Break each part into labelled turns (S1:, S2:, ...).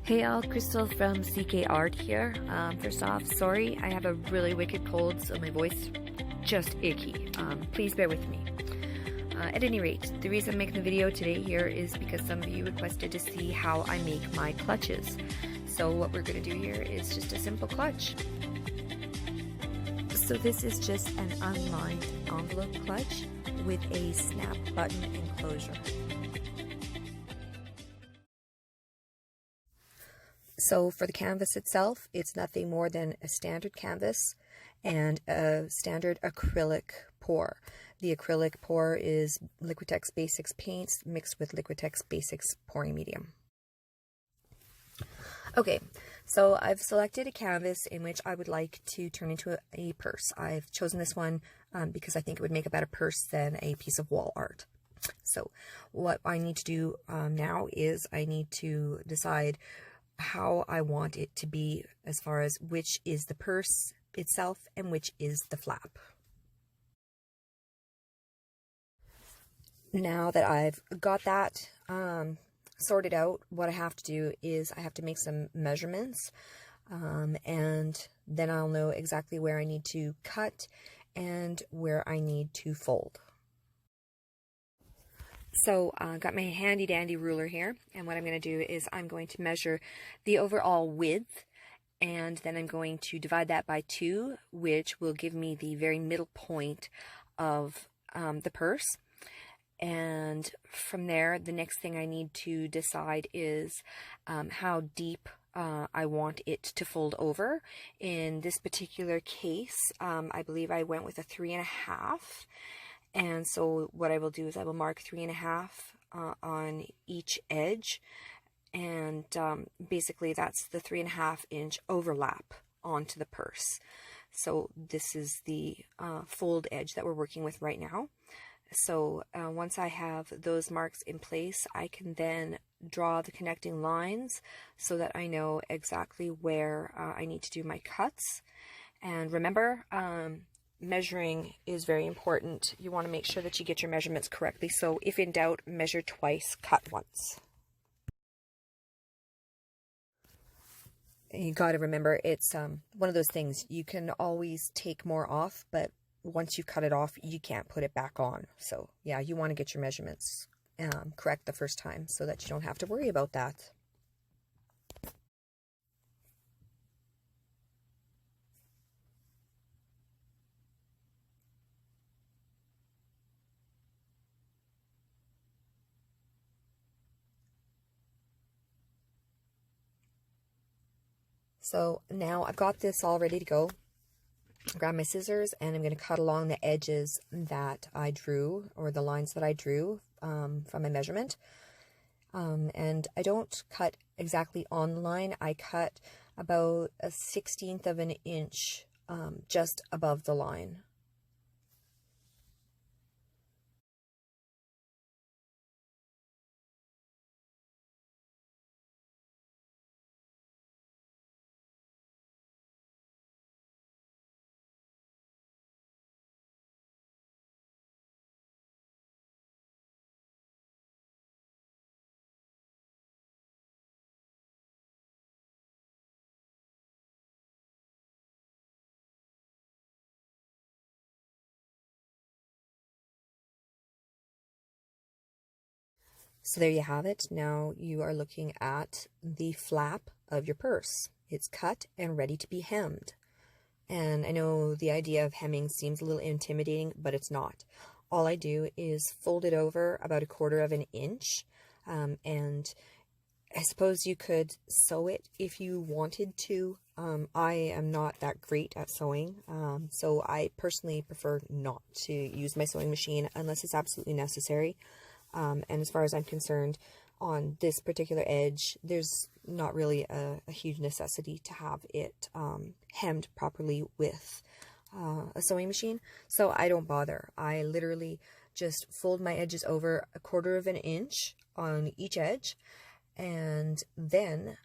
S1: Hey all, Crystal from CK Art here. First off, sorry, I have a really wicked cold, so my voice just icky. Please bear with me. At any rate, the reason I'm making the video today here is because some of you requested to see how I make my clutches. So what we're going to do here is just a simple clutch. So this is just an unlined envelope clutch with a snap button enclosure. So for the canvas itself, it's nothing more than a standard canvas and a standard acrylic pour. The acrylic pour is Liquitex Basics paints mixed with Liquitex Basics pouring medium. Okay, so I've selected a canvas in which I would like to turn into a purse. I've chosen this one because I think it would make a better purse than a piece of wall art. So what I need to do now is I need to decide how I want it to be as far as which is the purse itself and which is the flap. Now that I've got that sorted out, what I have to do is I have to make some measurements and then I'll know exactly where I need to cut and where I need to fold. So I've got my handy dandy ruler here, and what I'm going to do is I'm going to measure the overall width, and then I'm going to divide that by 2, which will give me the very middle point of the purse. And from there, the next thing I need to decide is how deep I want it to fold over. In this particular case, I believe I went with a 3.5. And so what I will do is I will mark 3.5 on each edge, and basically that's the 3.5 inch overlap onto the purse. So this is the fold edge that we're working with right now. So once I have those marks in place, I can then draw the connecting lines so that I know exactly where I need to do my cuts. And remember, measuring is very important. You want to make sure that you get your measurements correctly. So if in doubt, measure twice, cut once. You got to remember, it's one of those things, you can always take more off, but once you cut it off, you can't put it back on. So yeah, you want to get your measurements correct the first time so that you don't have to worry about that. So now I've got this all ready to go. Grab my scissors and I'm going to cut along the edges that I drew, or the lines that I drew from my measurement. And I don't cut exactly on the line. I cut about a 1/16 of an inch just above the line. So there you have it. Now you are looking at the flap of your purse. It's cut and ready to be hemmed. And I know the idea of hemming seems a little intimidating, but it's not. All I do is fold it over about 1/4 of an inch. And I suppose you could sew it if you wanted to. I am not that great at sewing, so I personally prefer not to use my sewing machine unless it's absolutely necessary. And as far as I'm concerned, on this particular edge, there's not really a huge necessity to have it hemmed properly with a sewing machine, so I don't bother. I literally just fold my edges over 1/4 of an inch on each edge, and then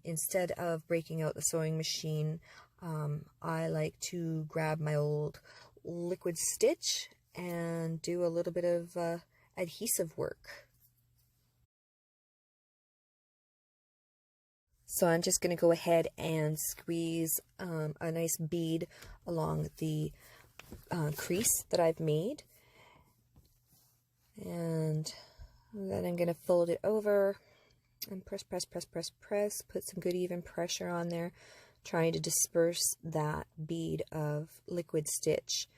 S1: instead of breaking out the sewing machine, I like to grab my old liquid stitch and do a little bit of adhesive work. So I'm just going to go ahead and squeeze a nice bead along the crease that I've made. And then I'm going to fold it over and press, press, press, press, press. Put some good even pressure on there, trying to disperse that bead of liquid stitch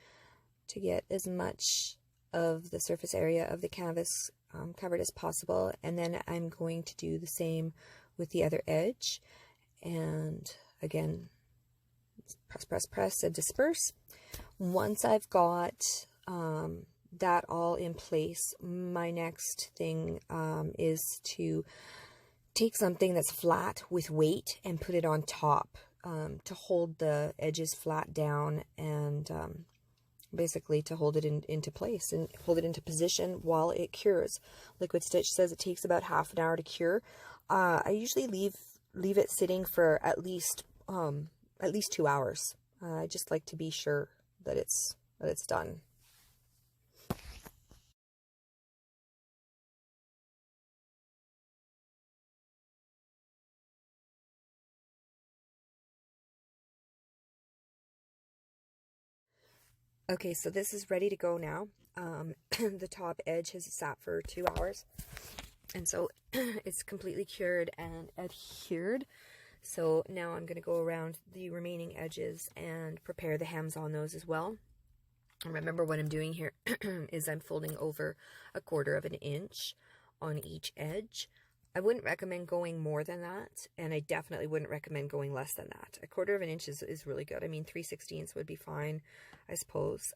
S1: to get as much of the surface area of the canvas covered as possible. And then I'm going to do the same with the other edge. And again, press, press, press, and disperse. Once I've got that all in place, my next thing is to take something that's flat with weight and put it on top to hold the edges flat down and basically to hold it into place and hold it into position while it cures. Liquid stitch says it takes about half an hour to cure. I usually leave it sitting for at least 2 hours. I just like to be sure that it's done. Okay, so this is ready to go now. The top edge has sat for 2 hours, and so it's completely cured and adhered. So now I'm going to go around the remaining edges and prepare the hems on those as well. And remember, what I'm doing here is I'm folding over 1/4 of an inch on each edge. I wouldn't recommend going more than that, and I definitely wouldn't recommend going less than that. 1/4 of an inch is really good. I mean, 3/16 would be fine, I suppose.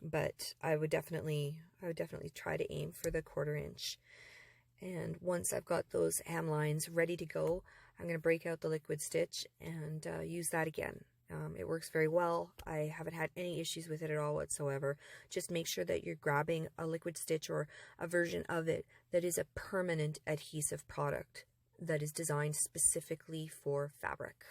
S1: But I would definitely try to aim for the 1/4 inch. And once I've got those hem lines ready to go, I'm going to break out the liquid stitch and use that again. It works very well. I haven't had any issues with it at all whatsoever. Just make sure that you're grabbing a liquid stitch or a version of it that is a permanent adhesive product that is designed specifically for fabric.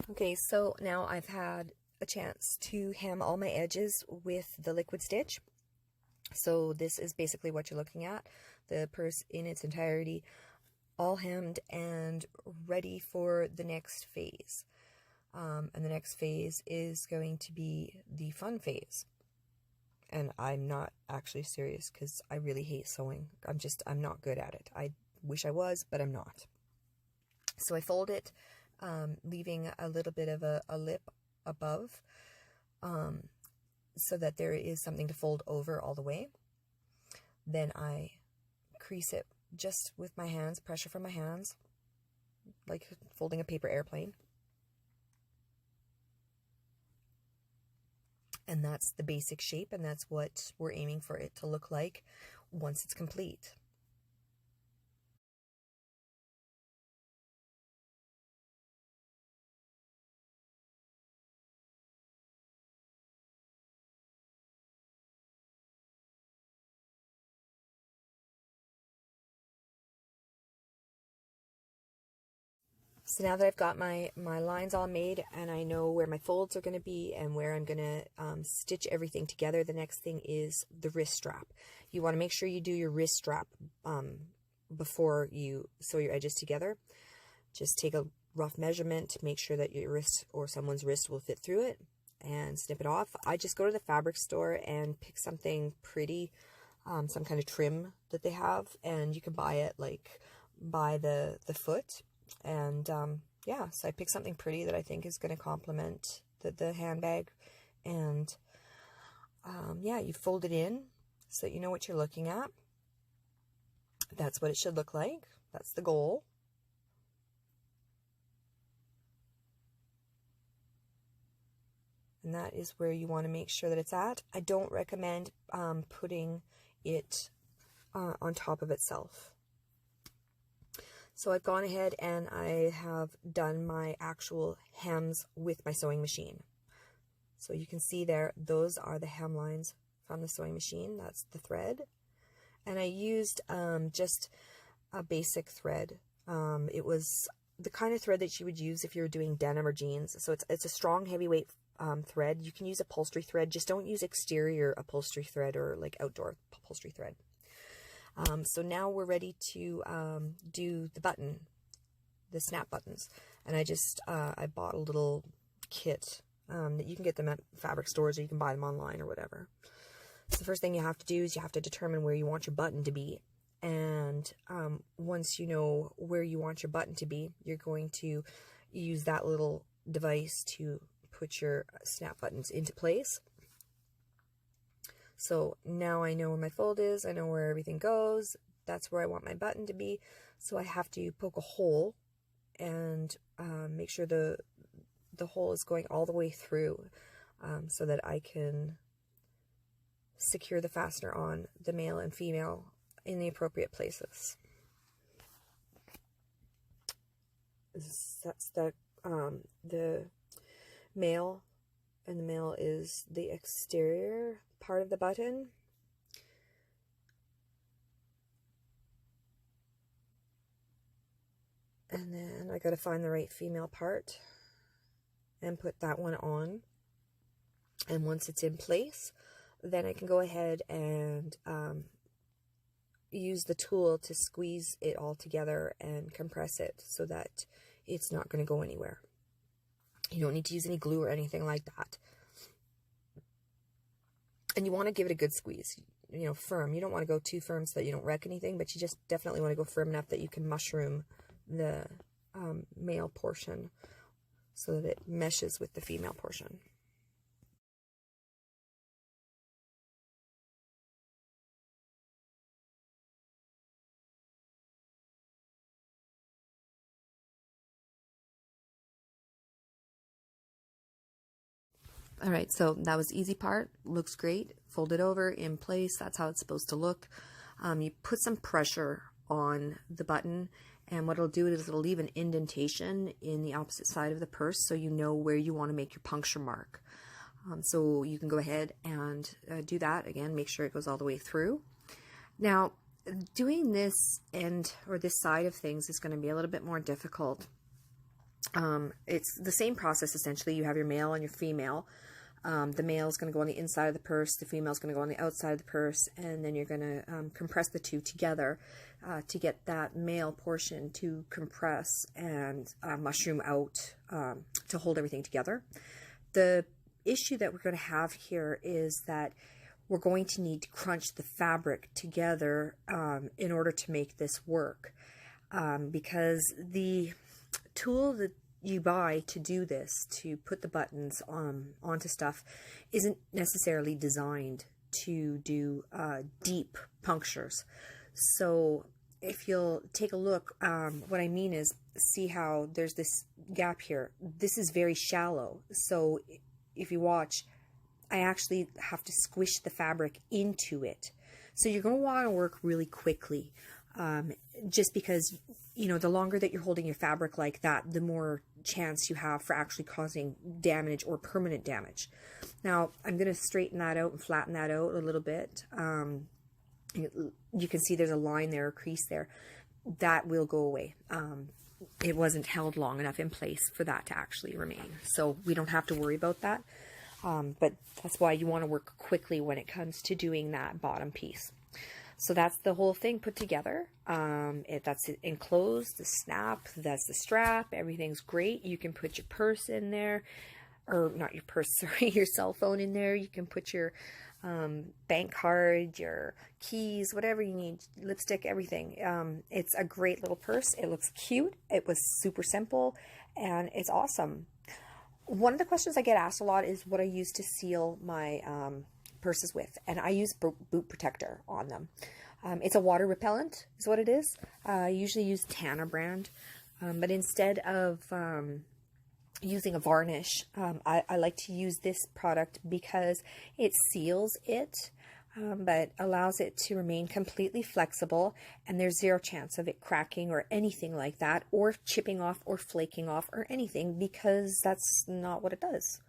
S1: Okay, so now I've had a chance to hem all my edges with the liquid stitch. So this is basically what you're looking at, the purse in its entirety, all hemmed and ready for the next phase. And the next phase is going to be the fun phase. And I'm not actually serious because I really hate sewing. I'm not good at it. I wish I was, but I'm not. So I fold it, leaving a little bit of a lip above, so that there is something to fold over all the way. Then I crease it just with my hands, pressure from my hands, like folding a paper airplane. And that's the basic shape, and that's what we're aiming for it to look like once it's complete. So now that I've got my lines all made and I know where my folds are going to be and where I'm going to stitch everything together, the next thing is the wrist strap. You want to make sure you do your wrist strap before you sew your edges together. Just take a rough measurement to make sure that your wrist or someone's wrist will fit through it and snip it off. I just go to the fabric store and pick something pretty, some kind of trim that they have, and you can buy it like by the foot. And yeah, so I picked something pretty that I think is going to complement the handbag. And yeah, you fold it in so that you know what you're looking at. That's what it should look like. That's the goal. and that is where you want to make sure that it's at. I don't recommend putting it on top of itself. So I've gone ahead and I have done my actual hems with my sewing machine. So you can see there, those are the hem lines from the sewing machine. That's the thread. And I used just a basic thread. It was the kind of thread that you would use if you were doing denim or jeans. So it's a strong, heavyweight thread. You can use upholstery thread. Just don't use exterior upholstery thread or like outdoor upholstery thread. So now we're ready to do the button, the snap buttons. And I bought a little kit that you can get them at fabric stores, or you can buy them online or whatever. So the first thing you have to do is you have to determine where you want your button to be. And once you know where you want your button to be, you're going to use that little device to put your snap buttons into place. So now I know where my fold is, I know where everything goes, that's where I want my button to be. So I have to poke a hole and make sure the hole is going all the way through so that I can secure the fastener on the male and female in the appropriate places. That's the male, and the male is the exterior part of the button. And then I got to find the right female part and put that one on. And once it's in place, then I can go ahead and use the tool to squeeze it all together and compress it so that it's not going to go anywhere. You don't need to use any glue or anything like that. And you want to give it a good squeeze, you know, firm. You don't want to go too firm so that you don't wreck anything, but you just definitely want to go firm enough that you can mushroom the male portion so that it meshes with the female portion. All right, so that was the easy part. Looks great. Fold it over in place. That's how it's supposed to look. You put some pressure on the button, and what it'll do is it'll leave an indentation in the opposite side of the purse so you know where you want to make your puncture mark. So you can go ahead and do that. Again, make sure it goes all the way through. Now, doing this end or this side of things is going to be a little bit more difficult. It's the same process essentially. You have your male and your female. The male is going to go on the inside of the purse, the female is going to go on the outside of the purse, and then you're going to compress the two together to get that male portion to compress and mushroom out to hold everything together. The issue that we're going to have here is that we're going to need to crunch the fabric together in order to make this work, because the tool that you buy to do this, to put the buttons onto stuff, isn't necessarily designed to do deep punctures. So if you'll take a look, what I mean is, see how there's this gap here. This is very shallow. So if you watch, I actually have to squish the fabric into it. So you're going to want to work really quickly. Just because, you know, the longer that you're holding your fabric like that, the more chance you have for actually causing damage or permanent damage. Now, I'm going to straighten that out and flatten that out a little bit. You can see there's a line there, a crease there. That will go away. It wasn't held long enough in place for that to actually remain. So we don't have to worry about that. But that's why you want to work quickly when it comes to doing that bottom piece. So that's the whole thing put together. That's it enclosed, the snap, that's the strap, everything's great. You can put your purse in there, or not your purse, sorry, your cell phone in there. You can put your bank card, your keys, whatever you need, lipstick, everything. It's a great little purse. It looks cute. It was super simple, and it's awesome. One of the questions I get asked a lot is what I use to seal my purses with, and I use boot protector on them. It's a water repellent is what it is. I usually use Tana brand, but instead of using a varnish. I like to use this product because it seals it, but allows it to remain completely flexible, and there's zero chance of it cracking or anything like that, or chipping off or flaking off or anything, because that's not what it does.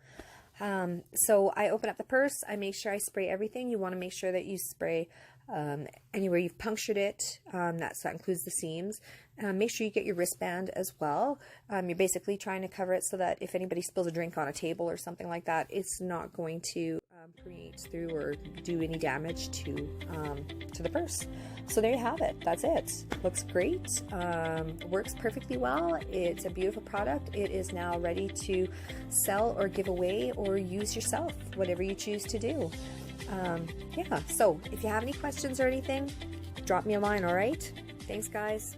S1: So I open up the purse, I make sure I spray everything. You want to make sure that you spray anywhere you've punctured it, that includes the seams. Make sure you get your wristband as well. You're basically trying to cover it so that if anybody spills a drink on a table or something like that, it's not going to permeate through or do any damage to the purse. So there you have it. That's it. Looks great. Works perfectly well. It's a beautiful product. It is now ready to sell or give away or use yourself, whatever you choose to do. Yeah, so if you have any questions or anything, drop me a line, all right? Thanks, guys.